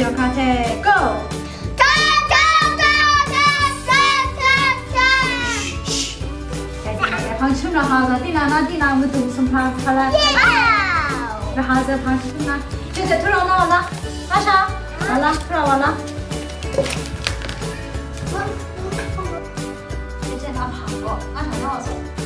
有卡泰 Go。 哒哒哒哒哒哒哒。방춤을 하자. 디나 무슨 무슨 팔라.然后再방춤 나. 이제 들어나와라. 마샤. 와라. 들어와라. 이제 나 바꿔. 마샤 나와서.